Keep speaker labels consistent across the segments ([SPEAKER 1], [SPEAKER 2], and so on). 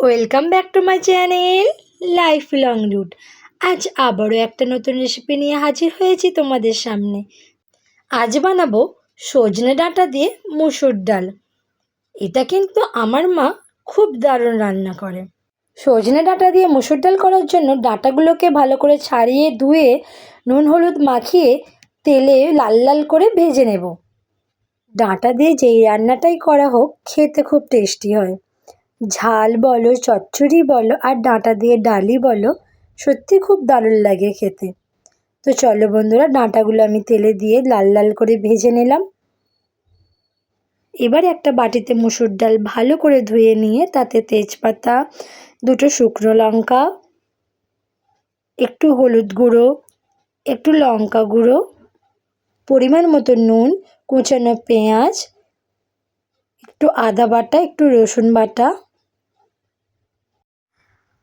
[SPEAKER 1] Welcome back to my channel life long route. আজ আবারও একটা নতুন রেসিপি নিয়ে হাজির হয়েছি তোমাদের সামনে। আজ বানাবো সজনে ডাঁটা দিয়ে মুসুর ডাল। এটা কিন্তু আমার মা খুব দারুণ রান্না করে। সজনে ডাঁটা দিয়ে মুসুর ডাল করার জন্য ডাঁটাগুলোকে ভালো করে ছাড়িয়ে ধুয়ে নুন হলুদ মাখিয়ে তেলে লাল লাল করে ভেজে নেব। ডাঁটা দিয়ে যেই রান্নাটাই করা হোক খেতে খুব টেস্টি হয়। ঝাল বলো, চচ্চড়ি বলো, আর ডাঁটা দিয়ে ডালই বলো, সত্যি খুব দারুণ লাগে খেতে। তো চলো বন্ধুরা, ডাঁটাগুলো আমি তেলে দিয়ে লাল লাল করে ভেজে নিলাম। এবার একটা বাটিতে মুসুর ডাল ভালো করে ধুয়ে নিয়ে তাতে তেজপাতা, দুটো শুকনো লঙ্কা, একটু হলুদ গুঁড়ো, একটু লঙ্কা গুঁড়ো, পরিমাণ মতো নুন, কুচানো পেঁয়াজ, একটু আদা বাটা, একটু রসুন বাটা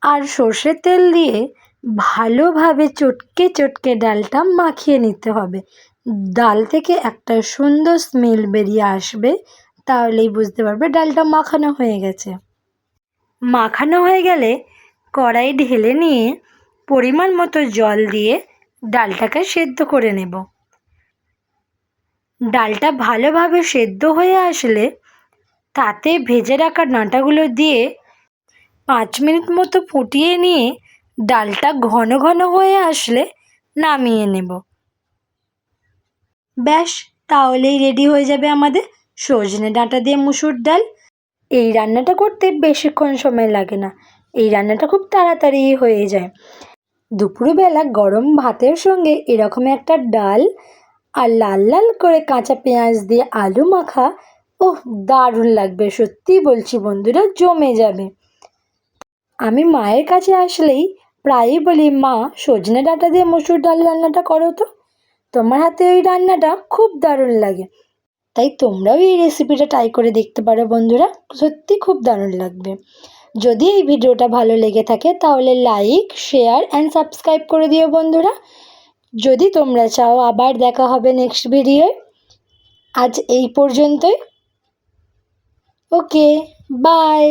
[SPEAKER 1] আর সর্ষের তেল দিয়ে ভালোভাবে চটকে চটকে ডালটা মাখিয়ে নিতে হবে। ডাল থেকে একটা সুন্দর স্মেল বেরিয়ে আসবে, তাহলেই বুঝতে পারবে ডালটা মাখানো হয়ে গেছে। মাখানো হয়ে গেলে কড়াই ঢেলে নিয়ে পরিমাণ মতো জল দিয়ে ডালটাকে সেদ্ধ করে নেব। ডালটা ভালোভাবে সেদ্ধ হয়ে আসলে তাতে ভেজে রাখা ডাঁটাগুলো দিয়ে 5 মিনিট মতো ফুটিয়ে নিয়ে ডালটা ঘন ঘন হয়ে আসলে নামিয়ে নেব। ব্যাস, তাহলেই রেডি হয়ে যাবে আমাদের সজনে ডাঁটা দিয়ে মুসুর ডাল। এই রান্নাটা করতে বেশিক্ষণ সময় লাগে না, এই রান্নাটা খুব তাড়াতাড়ি হয়ে যায়। দুপুরবেলা গরম ভাতের সঙ্গে এরকম একটা ডাল আর লাল লাল করে কাঁচা পেঁয়াজ দিয়ে আলু মাখা, ওহ দারুণ লাগবে, সত্যিই বলছি বন্ধুরা, জমে যাবে। আমি মায়ের কাছে আসলেই প্রায়ই বলি, মা সজনে ডাঁটা দিয়ে মুসুর ডাল রান্নাটা করো তো, তোমার হাতে ওই রান্নাটা খুব দারুণ লাগে। তাই তোমরাও এই রেসিপিটা ট্রাই করে দেখতে পারো বন্ধুরা, সত্যি খুব দারুণ লাগবে। যদি এই ভিডিওটা ভালো লেগে থাকে তাহলে লাইক, শেয়ার অ্যান্ড সাবস্ক্রাইব করে দিও বন্ধুরা। যদি তোমরা চাও আবার দেখা হবে নেক্সট ভিডিওয়। আজ এই পর্যন্তই। ওকে, বাই।